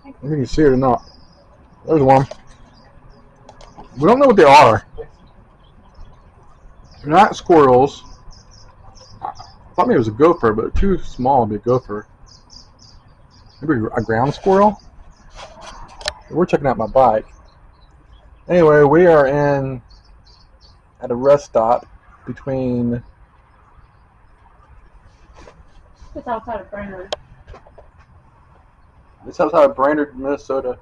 if you can see it or not. There's one. We don't know what they are. They're not squirrels. I thought maybe it was a gopher, but too small to be a gopher. Maybe a ground squirrel? We're checking out my bike. Anyway, we are at a rest stop between... It's outside of Brainerd. It's outside of Brainerd, Minnesota.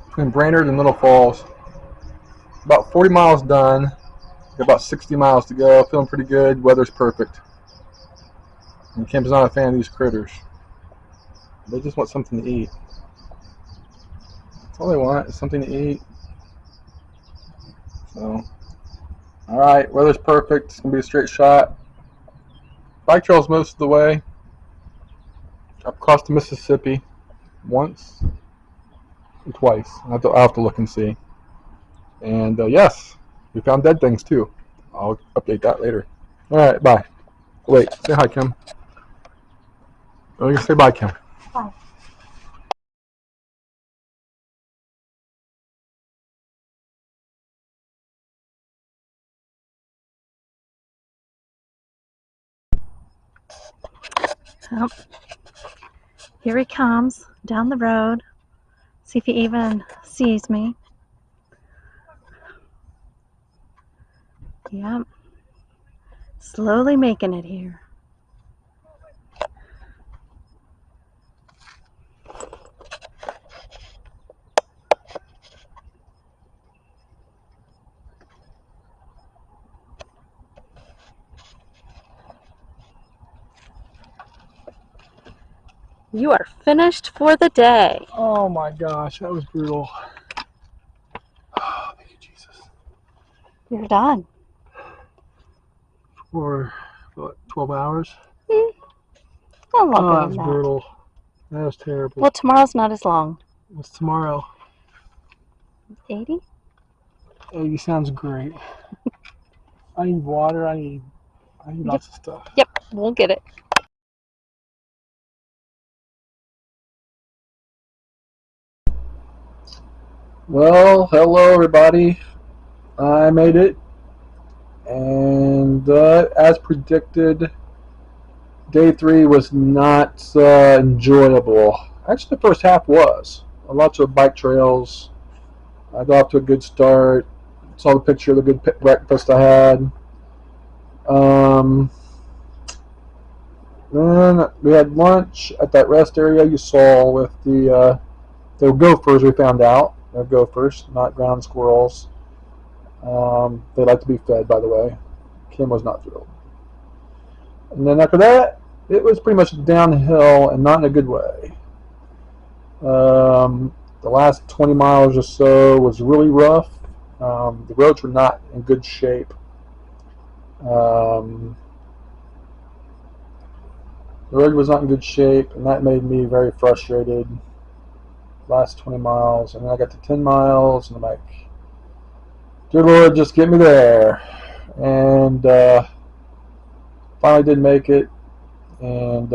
Between Brainerd and Little Falls. About 40 miles done. Got about 60 miles to go. Feeling pretty good. Weather's perfect. And Kim's not a fan of these critters. They just want something to eat. That's all they want, is something to eat. So, alright, weather's perfect. It's going to be a straight shot. Bike trails most of the way. I've crossed the Mississippi once or twice. I'll have to look and see. And yes, we found dead things too. I'll update that later. Alright, bye. Wait, say hi, Kim. Oh, you say bye, Kim. Bye. Oh, here he comes down the road. See if he even sees me. Yep. Slowly making it here. You are finished for the day. Oh my gosh, that was brutal. Oh, thank you, Jesus. You're done. For what, 12 hours? A Oh, longer that was than that. brutal. That was terrible. Well, tomorrow's not as long. What's tomorrow? 80? 80 sounds great. I need water. I need lots of stuff. Yep, we'll get it. Well, hello everybody. I made it, and as predicted, day 3 was not enjoyable. Actually, the first half was. Lots of bike trails. I got off to a good start. Saw the picture of the good breakfast I had. Then we had lunch at that rest area you saw with the gophers. We found out they're gophers, not ground squirrels. They like to be fed, by the way. Kim was not thrilled. And then after that, it was pretty much downhill, and not in a good way. The last 20 miles or so was really rough. The roads were not in good shape. The road was not in good shape, and that made me very frustrated. Last 20 miles, and then I got to 10 miles, and I'm like, dear Lord, just get me there. And finally did make it. And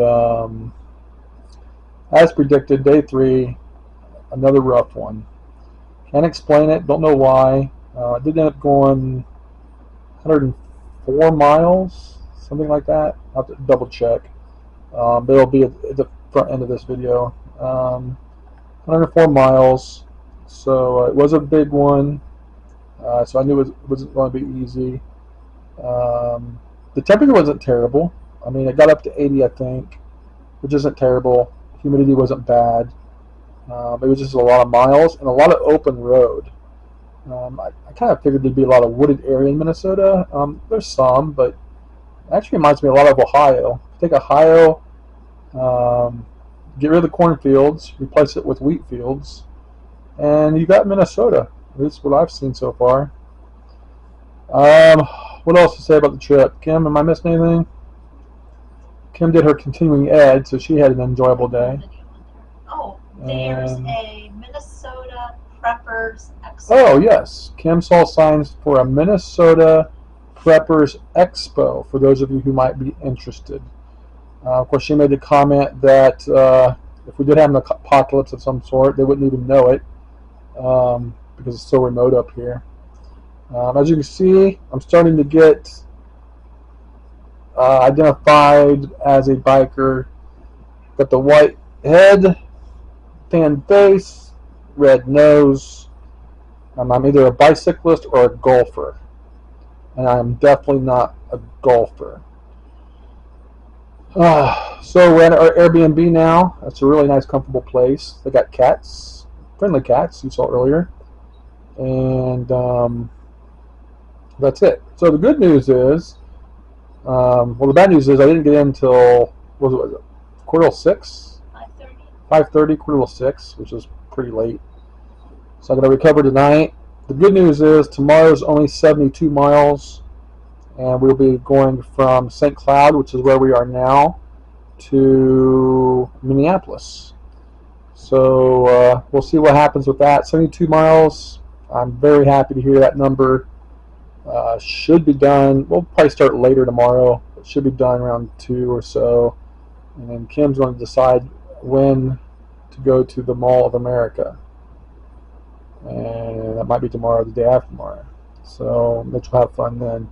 as predicted, day 3, another rough one. Can't explain it, don't know why. I did end up going 104 miles, something like that. I'll have to double check. But it'll be at the front end of this video. 104 miles, so it was a big one. So I knew it wasn't going to be easy. The temperature wasn't terrible. I mean, it got up to 80, I think, which isn't terrible. Humidity wasn't bad. It was just a lot of miles and a lot of open road. I kind of figured there'd be a lot of wooded area in Minnesota. There's some, but it actually reminds me a lot of Ohio. If you take Ohio, get rid of the cornfields, replace it with wheat fields, and you got Minnesota. This is what I've seen so far. What else to say about the trip? Kim, am I missing anything? Kim did her continuing ed, so she had an enjoyable day. Oh, there's a Minnesota Preppers Expo. Oh, yes. Kim saw signs for a Minnesota Preppers Expo, for those of you who might be interested. Of course, she made the comment that if we did have an apocalypse of some sort, they wouldn't even know it because it's so remote up here. As you can see, I'm starting to get identified as a biker. Got the white head, tan face, red nose. I'm either a bicyclist or a golfer, and I'm definitely not a golfer. So we're at our Airbnb now. It's a really nice, comfortable place. They got cats, friendly cats you saw earlier, and that's it. So the good news is, well, the bad news is I didn't get in until what was it, quarter till 6, 5:30, quarter till 6, which is pretty late. So I'm gonna recover tonight. The good news is tomorrow's only 72 miles. And we'll be going from St. Cloud, which is where we are now, to Minneapolis. So we'll see what happens with that. 72 miles. I'm very happy to hear that number. Should be done. We'll probably start later tomorrow. It should be done around 2 or so. And then Kim's going to decide when to go to the Mall of America. And that might be tomorrow or the day after tomorrow. So Mitch will have fun then.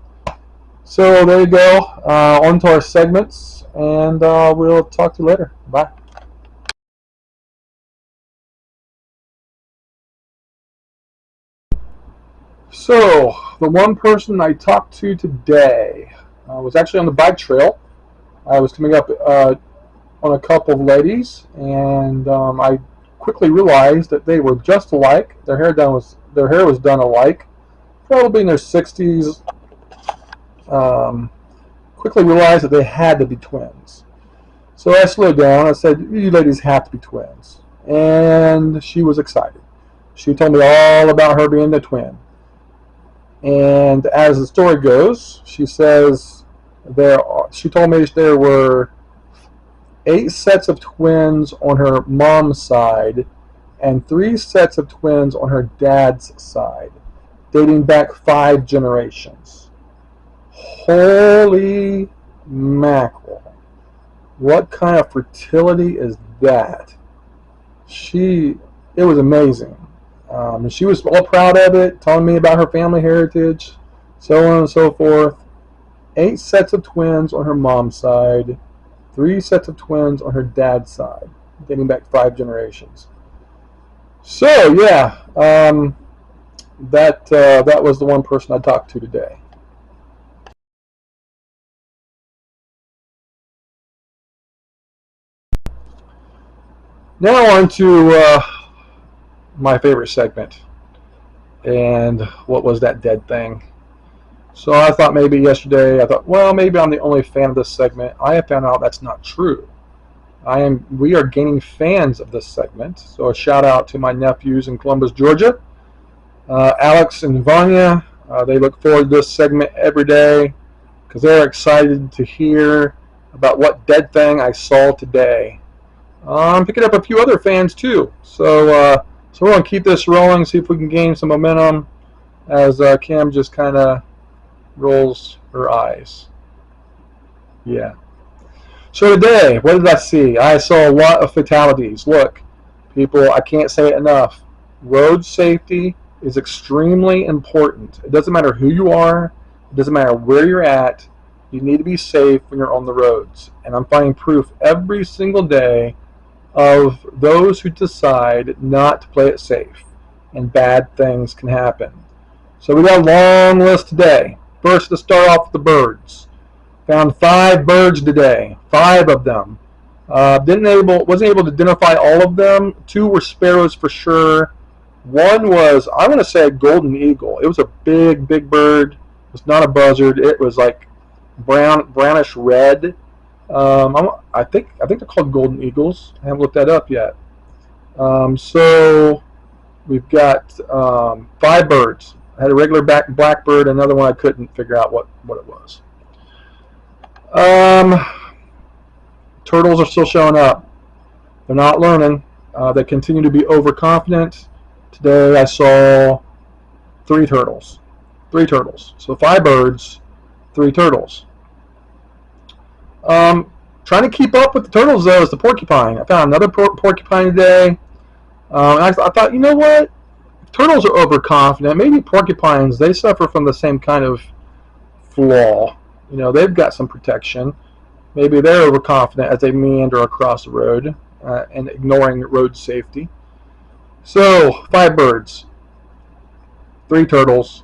So there you go, on to our segments, and we'll talk to you later. Bye. So the one person I talked to today was actually on the bike trail. I was coming up on a couple of ladies, and I quickly realized that they were just alike. Their hair was done alike, probably in their 60s. Quickly realized that they had to be twins. So I slowed down. I said, "You ladies have to be twins." And she was excited. She told me all about her being a twin. And as the story goes, she says she told me there were 8 sets of twins on her mom's side and 3 sets of twins on her dad's side, dating back 5 generations. Holy mackerel. What kind of fertility is that? It was amazing. And she was all proud of it, telling me about her family heritage, so on and so forth. 8 sets of twins on her mom's side, 3 sets of twins on her dad's side, dating back 5 generations. So, yeah, that was the one person I talked to today. Now on to my favorite segment, and what was that dead thing? So I thought maybe yesterday, well, maybe I'm the only fan of this segment. I have found out that's not true. We are gaining fans of this segment, so a shout out to my nephews in Columbus, Georgia, Alex and Vanya. They look forward to this segment every day because they're excited to hear about what dead thing I saw today. I'm picking up a few other fans too, so we're going to keep this rolling, see if we can gain some momentum as Cam just kind of rolls her eyes. Yeah. So today, what did I see? I saw a lot of fatalities. Look, people, I can't say it enough. Road safety is extremely important. It doesn't matter who you are. It doesn't matter where you're at. You need to be safe when you're on the roads. And I'm finding proof every single day of those who decide not to play it safe, and bad things can happen. So we got a long list today. First, to start off with the birds. Found 5 birds today, 5 of them. Wasn't able to identify all of them. 2 were sparrows for sure. 1 was, I want to say, a golden eagle. It was a big bird. It was not a buzzard. It was like brownish red. I think they're called golden eagles. I haven't looked that up yet. So we've got 5 birds. I had a regular blackbird, another one I couldn't figure out what it was. Turtles are still showing up. They're not learning. They continue to be overconfident. Today I saw 3 turtles. 3 turtles. So 5 birds, 3 turtles. Trying to keep up with the turtles, though, is the porcupine. I found another porcupine today. I thought, you know what? Turtles are overconfident. Maybe porcupines, they suffer from the same kind of flaw. You know, they've got some protection. Maybe they're overconfident as they meander across the road and ignoring road safety. So, 5 birds, 3 turtles,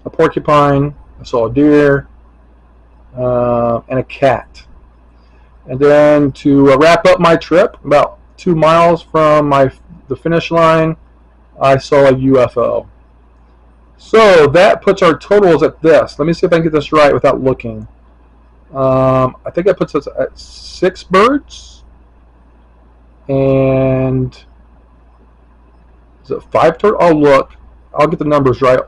a porcupine, I saw a deer, and a cat. And then to wrap up my trip, about 2 miles from the finish line, I saw a UFO. So that puts our totals at this. Let me see if I can get this right without looking. I think that puts us at 6 birds. And is it 5 turtles? Oh, look. I'll get the numbers right.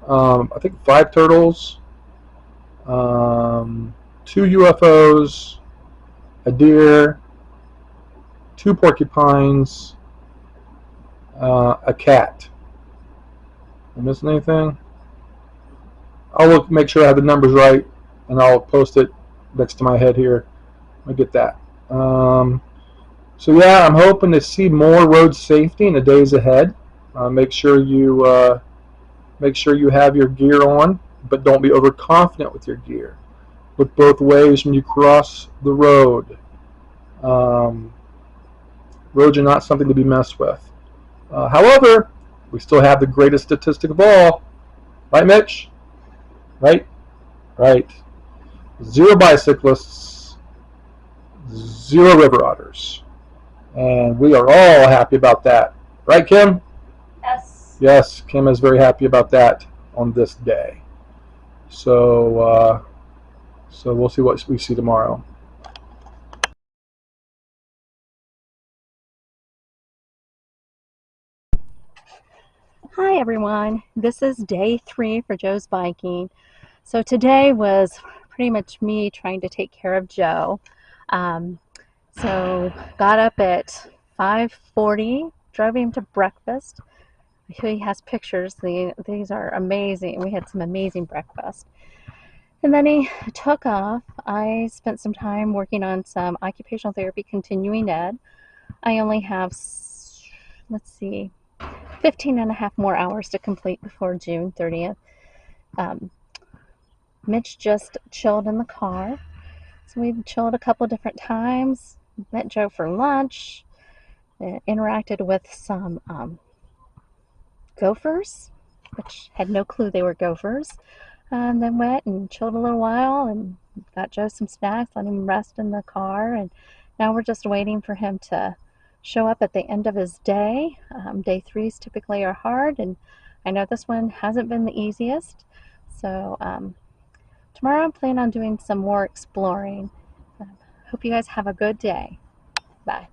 I think 5 turtles, 2 UFOs, a deer, 2 porcupines, a cat. Am I missing anything? I'll look, make sure I have the numbers right, and I'll post it next to my head here. I get that. So yeah, I'm hoping to see more road safety in the days ahead. Make sure you have your gear on, but don't be overconfident with your gear. Look both ways when you cross the road. Roads are not something to be messed with. However, we still have the greatest statistic of all. Right, Mitch? Right? Right. 0 bicyclists, 0 river otters. And we are all happy about that. Right, Kim? Yes. Yes, Kim is very happy about that on this day. So, we'll see what we see tomorrow. Hi everyone, this is day 3 for Joe's biking. So today was pretty much me trying to take care of Joe. So got up at 5:40, drove him to breakfast. He has pictures, these are amazing. We had some amazing breakfast. And then he took off. I spent some time working on some occupational therapy continuing ed. I only have, let's see, 15 and a half more hours to complete before June 30th. Mitch just chilled in the car. So we've chilled a couple different times, met Joe for lunch, interacted with some gophers, which had no clue they were gophers, and then went and chilled a little while and got Joe some snacks, let him rest in the car, and now we're just waiting for him to show up at the end of his day. Day 3s typically are hard, and I know this one hasn't been the easiest. So tomorrow I'm planning on doing some more exploring. Hope you guys have a good day. Bye.